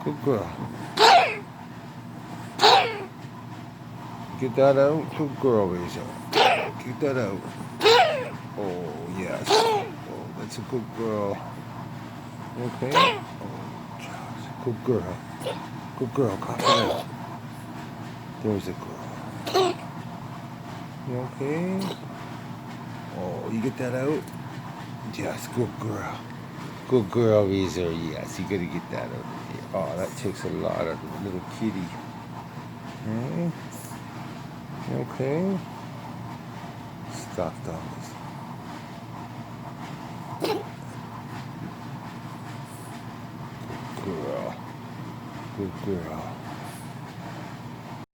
Good girl. Get that out. Good girl, Rachel. Get that out. Oh, yes. Oh, that's a good girl. Okay? Oh, Josh. Good girl. Good girl. Cough it out. There's a girl. You okay? Oh, you get that out? Yes, good girl. Good girl, Razor. Yes, you gotta get that out. Oh, that takes a lot of the little kitty. Hmm? You okay? Stop, dogs. Good girl. Good girl.